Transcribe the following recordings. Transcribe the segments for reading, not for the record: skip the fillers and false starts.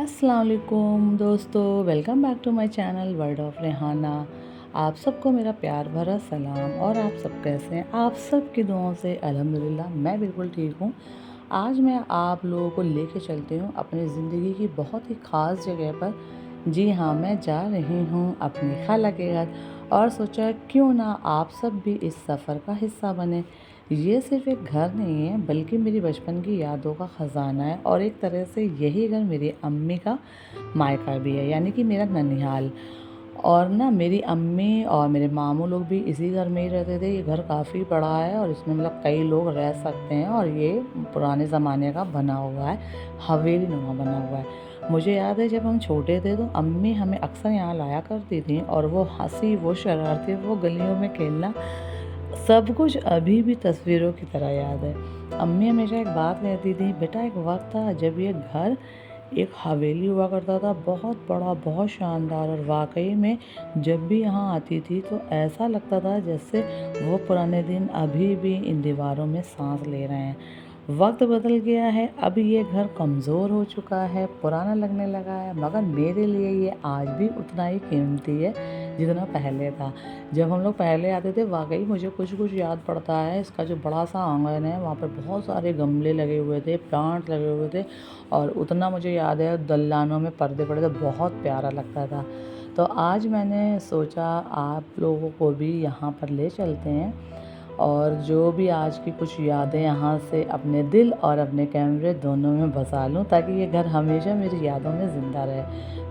अस्सलाम वालेकुम दोस्तों, welcome back to my channel word of Rehana. आप सबको मेरा प्यार भरा सलाम। और आप सब कैसे हैं? आप सब की दुआओं से अल्हम्दुलिल्लाह मैं बिल्कुल ठीक हूँ। आज मैं आप लोगों को लेके चलती हूँ अपनी ज़िंदगी की बहुत ही ख़ास जगह पर। जी हाँ, मैं जा रही हूँ अपनी खाला के घर और सोचा क्यों ना आप सब भी इस सफ़र का हिस्सा बने। ये सिर्फ़ एक घर नहीं है बल्कि मेरी बचपन की यादों का ख़ज़ाना है और एक तरह से यही घर मेरी अम्मी का मायका भी है, यानी कि मेरा ननिहाल। और ना मेरी अम्मी और मेरे मामू लोग भी इसी घर में ही रहते थे। ये घर काफ़ी बड़ा है और इसमें मतलब कई लोग रह सकते हैं और ये पुराने ज़माने का बना हुआ है, हवेली नुमा बना हुआ है। मुझे याद है जब हम छोटे थे तो अम्मी हमें अक्सर यहाँ लाया करती थी और वो हँसी, वो शरारतें, वो गलियों में खेलना, सब कुछ अभी भी तस्वीरों की तरह याद है। अम्मी हमेशा एक बात कहती थी, बेटा एक वक्त था जब ये घर एक हवेली हुआ करता था, बहुत बड़ा, बहुत शानदार। और वाकई में जब भी यहाँ आती थी तो ऐसा लगता था जैसे वो पुराने दिन अभी भी इन दीवारों में सांस ले रहे हैं। वक्त बदल गया है, अब ये घर कमज़ोर हो चुका है, पुराना लगने लगा है, मगर मेरे लिए ये आज भी उतना ही कीमती है जितना पहले था। जब हम लोग पहले आते थे वाकई मुझे कुछ कुछ याद पड़ता है। इसका जो बड़ा सा आंगन है वहाँ पर बहुत सारे गमले लगे हुए थे, प्लांट लगे हुए थे और उतना मुझे याद है दलानों में पर्दे पड़े थे, बहुत प्यारा लगता था। तो आज मैंने सोचा आप लोगों को भी यहाँ पर ले चलते हैं और जो भी आज की कुछ यादें यहाँ से अपने दिल और अपने कैमरे दोनों में बसा लूँ ताकि ये घर हमेशा मेरी यादों में ज़िंदा रहे।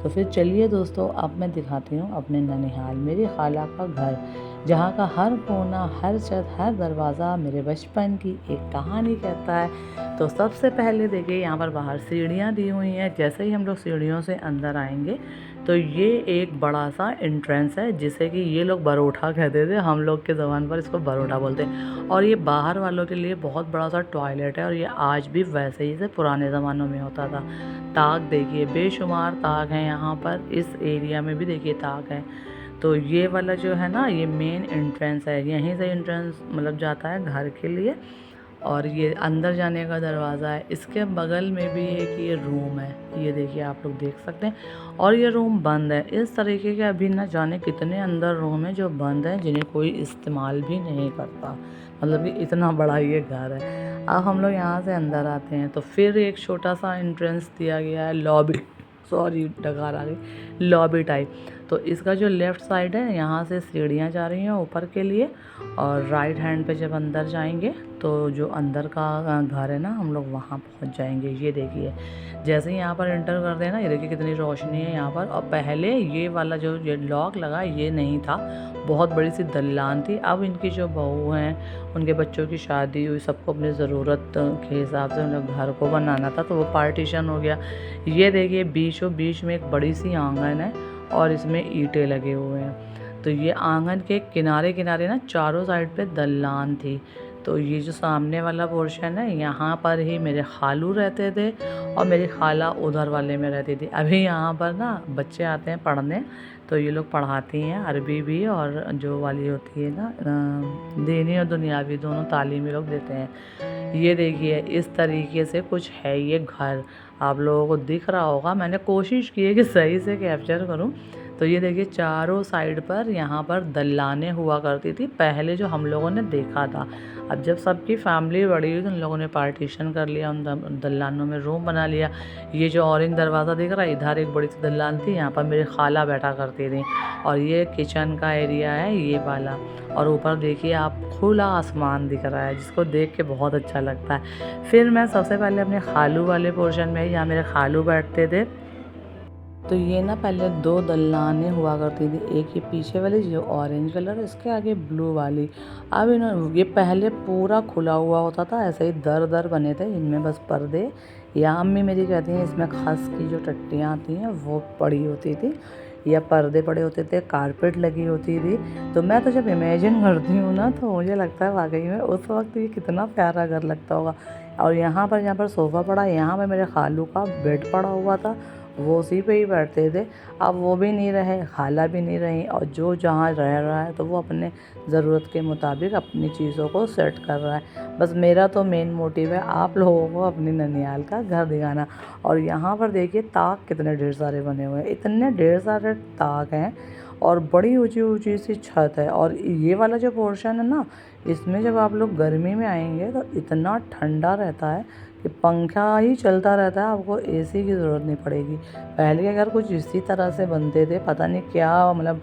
तो फिर चलिए दोस्तों, अब मैं दिखाती हूँ अपने ननिहाल, मेरी खाला का घर, जहाँ का हर कोना, हर छत, हर दरवाज़ा मेरे बचपन की एक कहानी कहता है। तो सबसे पहले देखिए यहाँ पर बाहर सीढ़ियाँ दी हुई हैं। जैसे ही हम लोग सीढ़ियों से अंदर आएंगे तो ये एक बड़ा सा एंट्रेंस है जिसे कि ये लोग बरोठा कहते थे, हम लोग के ज़बान पर इसको बरोठा बोलते हैं। और ये बाहर वालों के लिए बहुत बड़ा सा टॉयलेट है और ये आज भी वैसे ही से पुराने ज़मानों में होता था। ताक देखिए, बेशुमार ताक हैं यहाँ पर, इस एरिया में भी देखिए ताक है। तो ये वाला जो है ना, ये मेन एंट्रेंस है, यहीं से एंट्रेंस मतलब जाता है घर के लिए। और ये अंदर जाने का दरवाज़ा है। इसके बगल में भी एक ये रूम है, ये देखिए आप लोग देख सकते हैं। और ये रूम बंद है। इस तरीके के अभी ना जाने कितने अंदर रूम है जो बंद है, जिन्हें कोई इस्तेमाल भी नहीं करता। मतलब कि इतना बड़ा ये घर है। अब हम लोग यहाँ से अंदर आते हैं तो फिर एक छोटा सा एंट्रेंस दिया गया है, लॉबी, सॉरी डकार आ गई, लॉबी टाइप। तो इसका जो लेफ़्ट साइड है यहाँ से सीढ़ियाँ जा रही हैं ऊपर के लिए और राइट हैंड पे जब अंदर जाएंगे तो जो अंदर का घर है ना, हम लोग वहाँ पहुँच जाएंगे। ये देखिए जैसे ही यहाँ पर एंटर करते हैं ना, ये देखिए कितनी रोशनी है यहाँ पर। और पहले ये वाला जो ये लॉक लगा ये नहीं था, बहुत बड़ी सी दलान थी। अब इनकी जो बहू हैं, उनके बच्चों की शादी हुई, सबको अपनी ज़रूरत के हिसाब से उन्हें घर को बनाना था तो वो पार्टीशन हो गया। ये देखिए बीचों बीच में एक बड़ी सी आंगन है और इसमें ईंटें लगे हुए हैं। तो ये आंगन के किनारे किनारे ना चारों साइड पे दलान थी। तो ये जो सामने वाला पोर्शन है यहाँ पर ही मेरे खालू रहते थे और मेरी खाला उधर वाले में रहती थी। अभी यहाँ पर ना बच्चे आते हैं पढ़ने, तो ये लोग पढ़ाती हैं, अरबी भी और जो वाली होती है ना दीनी और दुनियावी, दोनों तालीम ये लोग देते हैं। ये देखिए इस तरीके से कुछ है ये घर, आप लोगों को दिख रहा होगा। मैंने कोशिश की है कि सही से कैप्चर करूं। तो ये देखिए चारों साइड पर यहाँ पर दलानें हुआ करती थी पहले, जो हम लोगों ने देखा था। अब जब सबकी फैमिली बड़ी हुई तो उन लोगों ने पार्टीशन कर लिया, उन दलानों में रूम बना लिया। ये जो ऑरेंज दरवाज़ा दिख रहा है, इधर एक बड़ी सी दलान थी, यहाँ पर मेरी खाला बैठा करती थी। और ये किचन का एरिया है ये वाला। और ऊपर देखिए आप खुला आसमान दिख रहा है जिसको देख के बहुत अच्छा लगता है। फिर मैं सबसे पहले अपने खालू वाले पोर्शन में, यहाँ मेरे खालू बैठते थे। तो ये ना पहले दो दलानें हुआ करती थी, एक ये पीछे वाली जो ऑरेंज कलर, इसके आगे ब्लू वाली। अब इन्होंने, ये पहले पूरा खुला हुआ होता था, ऐसे ही दर दर बने थे, इनमें बस पर्दे, या अम्मी मेरी कहती हैं इसमें खस की जो टट्टियाँ आती हैं वो पड़ी होती थी, या पर्दे पड़े होते थे, कारपेट लगी होती थी। तो मैं तो जब इमेजिन करती हूँ ना तो मुझे लगता है वाकई में उस वक्त ये कितना प्यारा घर लगता होगा। और यहाँ पर सोफ़ा पड़ा, यहाँ पर मेरे खालू का बेड पड़ा हुआ था, वो उसी पे ही बैठते थे। अब वो भी नहीं रहे, खाला भी नहीं रही, और जो जहाँ रह रहा है तो वो अपने ज़रूरत के मुताबिक अपनी चीज़ों को सेट कर रहा है। बस मेरा तो मेन मोटिव है आप लोगों को अपनी ननिहाल का घर दिखाना। और यहाँ पर देखिए ताक कितने ढेर सारे बने हुए हैं, इतने ढेर सारे ताक हैं, और बड़ी ऊंची ऊंची सी छत है। और ये वाला जो पोर्शन है ना, इसमें जब आप लोग गर्मी में आएंगे तो इतना ठंडा रहता है कि पंखा ही चलता रहता है, आपको एसी की ज़रूरत नहीं पड़ेगी। पहले के घर कुछ इसी तरह से बनते थे, पता नहीं क्या मतलब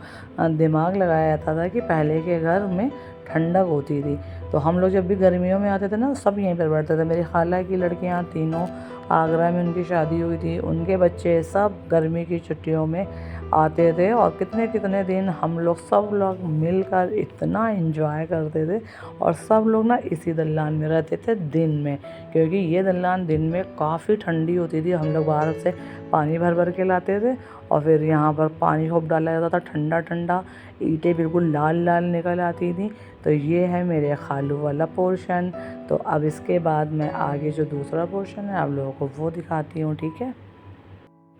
दिमाग लगाया जाता था कि पहले के घर में ठंडक होती थी। तो हम लोग जब भी गर्मियों में आते थे ना, सब यहीं पर बैठते थे। मेरी खाला की लड़कियां तीनों, आगरा में उनकी शादी हुई थी, उनके बच्चे सब गर्मी की छुट्टियों में आते थे, और कितने कितने दिन हम लोग सब लोग मिलकर इतना एंजॉय करते थे। और सब लोग ना इसी दलान में रहते थे दिन में, क्योंकि ये दलान दिन में काफ़ी ठंडी होती थी। हम लोग बाहर से पानी भर भर के लाते थे, और फिर यहाँ पर पानी खूब डाला जाता था, ठंडा ठंडा, ईंटें बिल्कुल लाल लाल निकल आती थी। तो ये है मेरे खालू वाला पोर्शन। तो अब इसके बाद मैं आगे जो दूसरा पोर्शन है आप लोगों को वो दिखाती हूँ, ठीक है।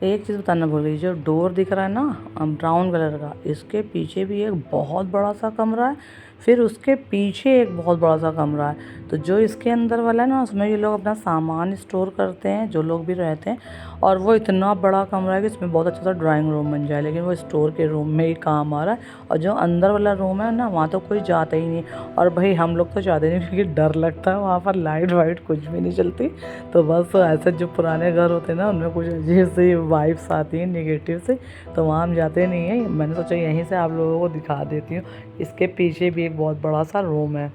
एक चीज़ बताना भूल गई, जो डोर दिख रहा है ना ब्राउन कलर का, इसके पीछे भी एक बहुत बड़ा सा कमरा है, फिर उसके पीछे एक बहुत बड़ा सा कमरा है। तो जो इसके अंदर वाला है ना, उसमें ये लोग अपना सामान स्टोर करते हैं, जो लोग भी रहते हैं। और वो इतना बड़ा कमरा है कि इसमें बहुत अच्छा सा ड्राइंग रूम बन जाए, लेकिन वो स्टोर के रूम में ही काम आ रहा है। और जो अंदर वाला रूम है ना, वहाँ तो कोई जाता ही नहीं। और भाई हम लोग तो जाते नहीं, क्योंकि डर लगता है, वहाँ पर लाइट वाइट कुछ भी नहीं चलती। तो बस ऐसे जो पुराने घर होते हैं ना, उनमें कुछ अजीब सी वाइब्स आती हैं नेगेटिव से, तो वहाँ हम जाते नहीं हैं। मैंने सोचा यहीं से आप लोगों को दिखा देती हूँ। इसके पीछे भी एक बहुत बड़ा सा रूम है।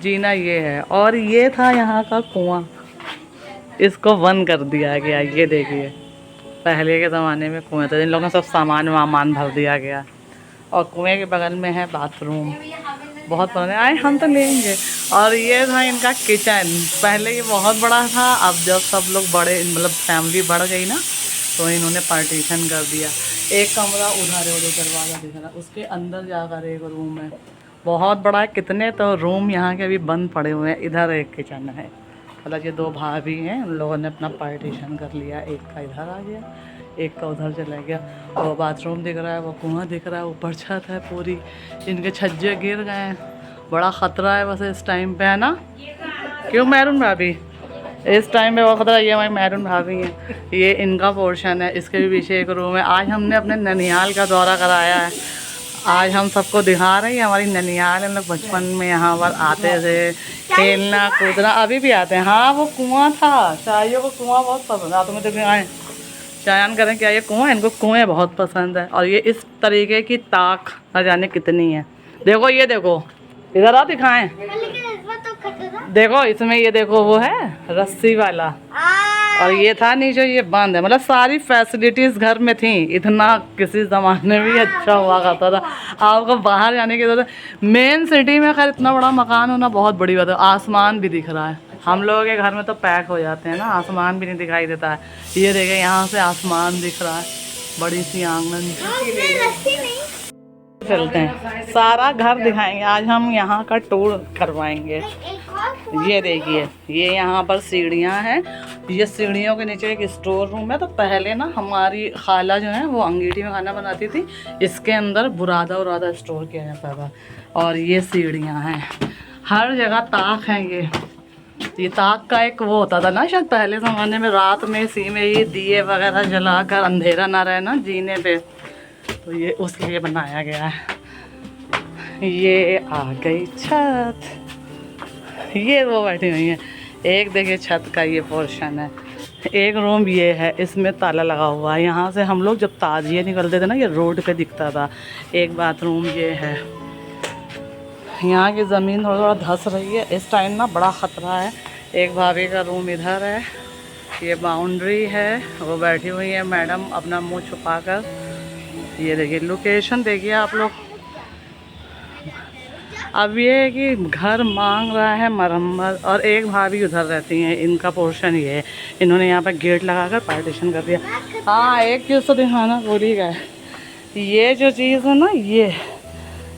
जीना ये है, और ये था यहाँ का कुआं, इसको बंद कर दिया गया। ये देखिए, पहले के ज़माने में कुएं थे, इन लोगों ने सब सामान वामान भर दिया गया। और कुएं के बगल में है बाथरूम, बहुत पुराने आए, हम तो लेंगे। और ये था इनका किचन, पहले ये बहुत बड़ा था, अब जब सब लोग बड़े मतलब फैमिली बढ़ गई ना, तो इन्होंने पार्टीशन कर दिया। एक कमरा उधर है, वो जो दरवाज़ा दिख रहा है उसके अंदर जाकर एक रूम है, बहुत बड़ा है। कितने तो रूम यहाँ के अभी बंद पड़े हुए हैं। इधर एक किचन है, मतलब ये दो भाभी हैं, उन लोगों ने अपना पार्टीशन कर लिया, एक का इधर आ गया, एक का उधर चला गया। वो बाथरूम दिख रहा है, वो कुआं दिख रहा है, ऊपर छत है पूरी, इनके छज्जे गिर गए हैं, बड़ा ख़तरा है वैसे इस टाइम पे, है ना? क्यों मैरून भाभी, इस टाइम पे वो खतरा। ये हमारी मैरून भाभी हैं, ये इनका पोर्शन है, इसके भी पीछे एक रूम है। आज हमने अपने ननिहाल का दौरा कराया है, आज हम सबको दिखा रहे हैं हमारी ननिहाल। हम लोग बचपन में यहाँ पर आते थे, खेलना कूदना, अभी भी आते हैं। हाँ वो कुआं था, शाहियों को कुआं बहुत पसंद है, तुम्हें तो आए चायान करें क्या, ये कुआं, इनको कुएँ बहुत पसंद है। और ये इस तरीके की ताक न जाने कितनी है। देखो ये देखो, इधर आ दिखाएं, देखो इसमें, ये देखो वो है रस्सी वाला, और ये था नीचे, ये बंद है। मतलब सारी फैसिलिटीज़ घर में थी, इतना किसी ज़माने में भी अच्छा हुआ करता था। आपको बाहर जाने की जरूरत, मेन सिटी में खैर इतना बड़ा मकान होना बहुत बड़ी बात है। आसमान भी दिख रहा है, हम लोगों के घर में तो पैक हो जाते हैं ना, आसमान भी नहीं दिखाई देता है। ये देखें यहाँ से आसमान दिख रहा है, बड़ी सी आंगन। चलते हैं, सारा घर दिखाएंगे आज हम, यहाँ का टूर करवाएंगे। ये देखिए, ये यहाँ पर सीढ़ियाँ हैं, ये सीढ़ियों के नीचे एक स्टोर रूम है। तो पहले ना हमारी खाला जो है वो अंगीठी में खाना बनाती थी, इसके अंदर बुरादा उरादा स्टोर किया जाता था। और ये सीढ़ियाँ हैं, हर जगह ताक हैं। ये ताक का एक वो होता था ना शायद पहले ज़माने में, रात में इसी में ये दिए वगैरह जलाकर अंधेरा ना रहे ना जीने पे, तो ये उसके लिए बनाया गया है। ये आ गई छत, ये वो बैठी हुई है। एक देखिए छत का ये पोर्शन है, एक रूम ये है, इसमें ताला लगा हुआ है। यहाँ से हम लोग जब ताजिए निकलते थे ना, ये रोड पे दिखता था। एक बाथरूम ये है, यहाँ की ज़मीन थोड़ा थोड़ा धंस रही है इस टाइम ना, बड़ा ख़तरा है। एक भाभी का रूम इधर है, ये बाउंड्री है, वो बैठी हुई है मैडम अपना मुंह छुपाकर। ये देखिए लोकेशन देखिए आप लोग। अब ये है कि घर मांग रहा है मरम्मत, और एक भाभी उधर रहती हैं, इनका पोर्शन ये है। इन्होंने यहाँ पर गेट लगाकर पार्टीशन कर दिया। हाँ एक चीज़ तो दिखाना भूल ही गए, ये जो चीज़ है ना,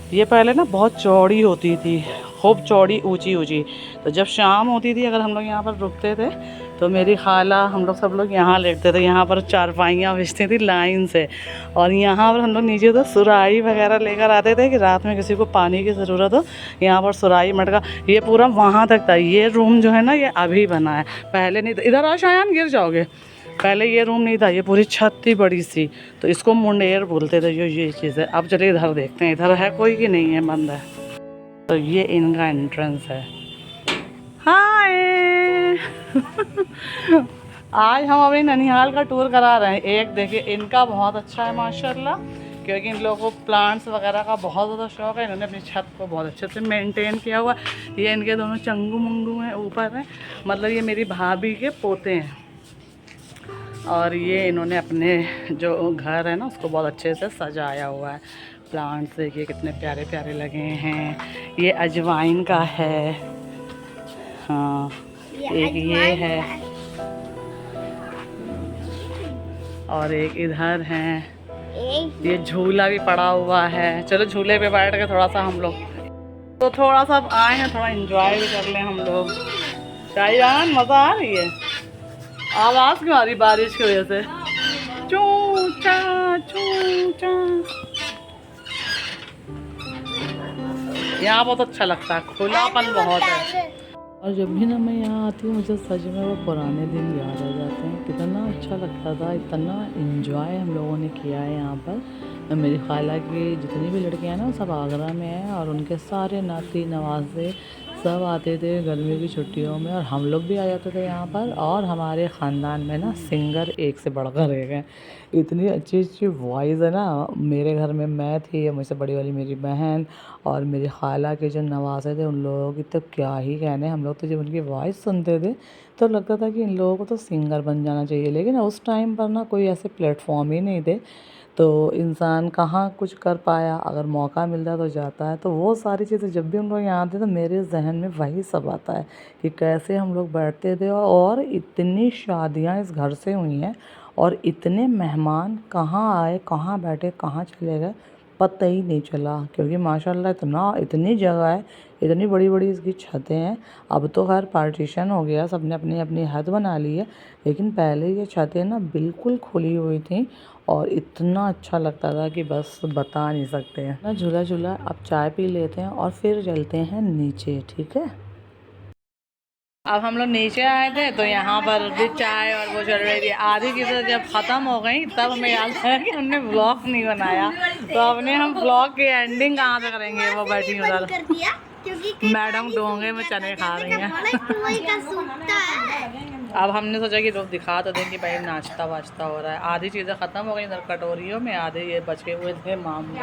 ये पहले ना बहुत चौड़ी होती थी, खूब चौड़ी ऊंची ऊंची। तो जब शाम होती थी, अगर हम लोग यहाँ पर रुकते थे तो मेरी खाला हम लोग सब लोग यहाँ लेटते थे। यहाँ पर चारपाइयाँ बिछती थी लाइन से, और यहाँ पर हम लोग नीचे तो सुराही वगैरह लेकर आते थे कि रात में किसी को पानी की ज़रूरत हो, यहाँ पर सुराही मटका, ये पूरा वहाँ तक था। ये रूम जो है ना ये अभी बना है, पहले नहीं था। इधर आओ शायान, गिर जाओगे। पहले ये रूम नहीं था, ये पूरी छत थी बड़ी सी, तो इसको मुंडेर बोलते थे। ये चीज़ है। अब चलिए इधर देखते हैं, इधर है कोई कि नहीं है, बंद है। तो ये इनका एंट्रेंस है। हाय आज हम अभी ननिहाल का टूर करा रहे हैं। एक देखिए, इनका बहुत अच्छा है माशाल्लाह, क्योंकि इन लोगों को प्लांट्स वगैरह का बहुत ज़्यादा शौक है। इन्होंने अपनी छत को बहुत अच्छे से मेंटेन किया हुआ है। ये इनके दोनों चंगू मंगू हैं ऊपर हैं, मतलब ये मेरी भाभी के पोते हैं। और ये इन्होंने अपने जो घर है ना उसको बहुत अच्छे से सजाया हुआ है। प्लांट्स देखिए कितने प्यारे प्यारे लगे हैं। ये अजवाइन का है, हाँ एक ये है, और एक इधर है। ये झूला भी पड़ा हुआ है। चलो झूले पे बैठ के थोड़ा सा हम लोग तो थोड़ा सा आए हैं, थोड़ा एंजॉय भी कर लें हम लोग। शायद मज़ा आ रही है। आवाज़ क्यों आ रही बारिश की वजह से? चू चा चू चा। यहाँ बहुत अच्छा लगता है, खुलापन बहुत है। और जब भी ना मैं यहाँ आती हूँ मुझे सच में वो पुराने दिन याद आ जाते हैं। कितना अच्छा लगता था, इतना एंजॉय हम लोगों ने किया है यहाँ पर। मेरी खाला की जितनी भी लड़कियाँ हैं ना सब आगरा में हैं, और उनके सारे नाती नवासे सब आते थे गर्मी की छुट्टियों में, और हम लोग भी आ जाते थे यहाँ पर। और हमारे ख़ानदान में ना सिंगर एक से बढ़कर एक है। इतनी अच्छी अच्छी वॉइस है ना। मेरे घर में मैं थी, मुझसे बड़ी वाली मेरी बहन, और मेरी खाला के जो नवासे थे उन लोगों की तो क्या ही कहने। हम लोग तो जब उनकी वॉइस सुनते थे तो लगता था कि इन लोगों को तो सिंगर बन जाना चाहिए। लेकिन उस टाइम पर ना कोई ऐसे प्लेटफॉर्म ही नहीं थे, तो इंसान कहाँ कुछ कर पाया। अगर मौका मिलता तो जाता है। तो वो सारी चीज़ें जब भी हम लोग यहाँ आते तो मेरे जहन में वही सब आता है कि कैसे हम लोग बैठते थे। और इतनी शादियाँ इस घर से हुई हैं, और इतने मेहमान कहाँ आए, कहाँ बैठे, कहाँ चले गए, पता ही नहीं चला। क्योंकि माशाल्लाह इतनी जगह है, इतनी बड़ी बड़ी इसकी छतें हैं। अब तो खैर पार्टीशन हो गया, सबने अपनी अपनी हद बना ली है, लेकिन पहले ये छतें ना बिल्कुल खुली हुई थी, और इतना अच्छा लगता था कि बस बता नहीं सकते हैं ना। झूला झूला अब चाय पी लेते हैं और फिर चलते हैं नीचे, ठीक है। अब हम लोग नीचे आए थे तो यहाँ पर भी चाय और वो चल रही थी। आधी चीज़ें जब ख़त्म हो गई तब हमें याद आया कि हमने ब्लॉग नहीं बनाया। तो अपने हम ब्लॉग की एंडिंग कहाँ से करेंगे। वो बैठी उधर मैडम डोंगे में चने खा रही हैं। अब हमने सोचा कि लोग दिखा तो दें कि भाई नाश्ता वाश्ता हो रहा है। आधी चीज़ें ख़त्म हो गई इधर कटोरियों में, आधे ये बचे हुए थे मामले।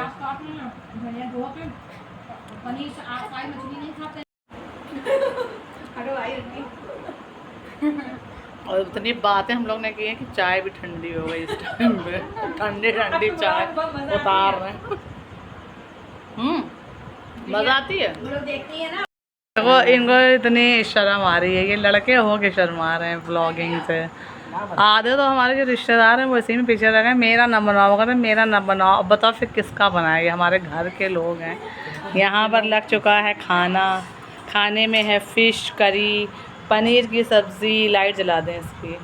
और इतनी बातें हम लोग ने की है कि चाय भी ठंडी हो गई इस टाइम पे। ठंडी ठंडी चाय उतार रहे हैं। मज़ा आती है। देखो इनको इतनी शर्म आ रही है, ये लड़के हो के शर्मा रहे हैं ब्लॉगिंग से। आधे तो हमारे जो रिश्तेदार हैं वो इसी में पीछे लगे, मेरा ना बनाओ, कहते मेरा ना बनाओ। अब बताओ फिर किसका बनाएंगे। हमारे घर के लोग हैं। यहाँ पर लग चुका है खाना। खाने में है फ़िश करी, पनीर की सब्ज़ी, लाइट जला दें इसकी,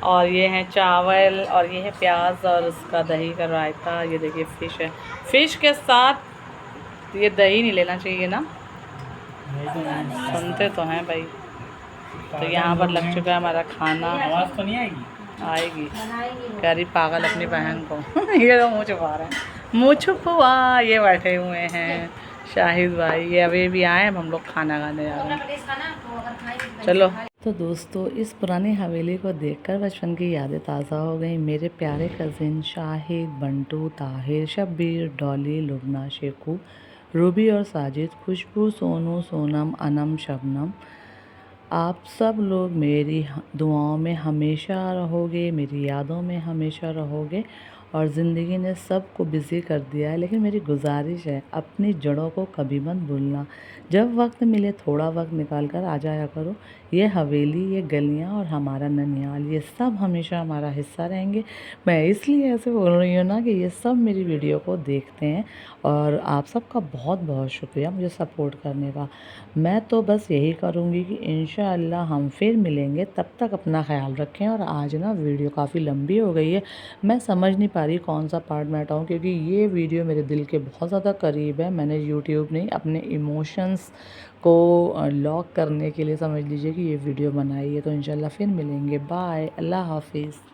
और ये है चावल, और ये है प्याज और उसका दही का रायता। ये देखिए फ़िश है, फ़िश के साथ ये दही नहीं लेना चाहिए ना, सुनते तो हैं भाई। तो यहाँ पर लग चुका है हमारा खाना। आवाज़ तो नहीं आएगी कह रही पागल अपनी बहन को। ये तो मुँह छुपा रहे हैं, मुँह छुपवा। ये बैठे हुए हैं शाहिद भाई, ये अभी भी आए, अब हम लोग खाना खाने जा रहे हैं। चलो। तो दोस्तों इस पुरानी हवेली को देखकर बचपन की यादें ताज़ा हो गई। मेरे प्यारे कज़िन शाहिद, बंटू, ताहिर, शब्बीर, डॉली, लुबना, शेखू, रूबी और साजिद, खुशबू, सोनू, सोनम, अनम, शबनम, आप सब लोग मेरी दुआओं में हमेशा रहोगे, मेरी यादों में हमेशा रहोगे। और ज़िंदगी ने सबको बिज़ी कर दिया है, लेकिन मेरी गुज़ारिश है अपनी जड़ों को कभी मत भूलना। जब वक़्त मिले थोड़ा वक़्त निकाल कर आ जाया करो। ये हवेली, ये गलियाँ और हमारा ननिहाल, ये सब हमेशा हमारा हिस्सा रहेंगे। मैं इसलिए ऐसे बोल रही हूँ ना कि ये सब मेरी वीडियो को देखते हैं और आप सबका बहुत-बहुत शुक्रिया मुझे सपोर्ट करने का। मैं तो बस यही करूँगी कि इंशाअल्लाह हम फिर मिलेंगे, तब तक अपना ख़्याल रखें। और आज ना वीडियो काफ़ी लंबी हो गई है, मैं समझ नहीं पा रही कौन-सा पार्ट मैं हटाऊँ, क्योंकि ये वीडियो मेरे दिल के बहुत ज़्यादा करीब है। मैंने यूट्यूब नहीं, अपने इमोशंस को लॉक करने के लिए समझ लीजिए कि ये वीडियो बनाई है। तो इंशाअल्लाह फिर मिलेंगे। बाय, अल्लाह हाफ़िज़।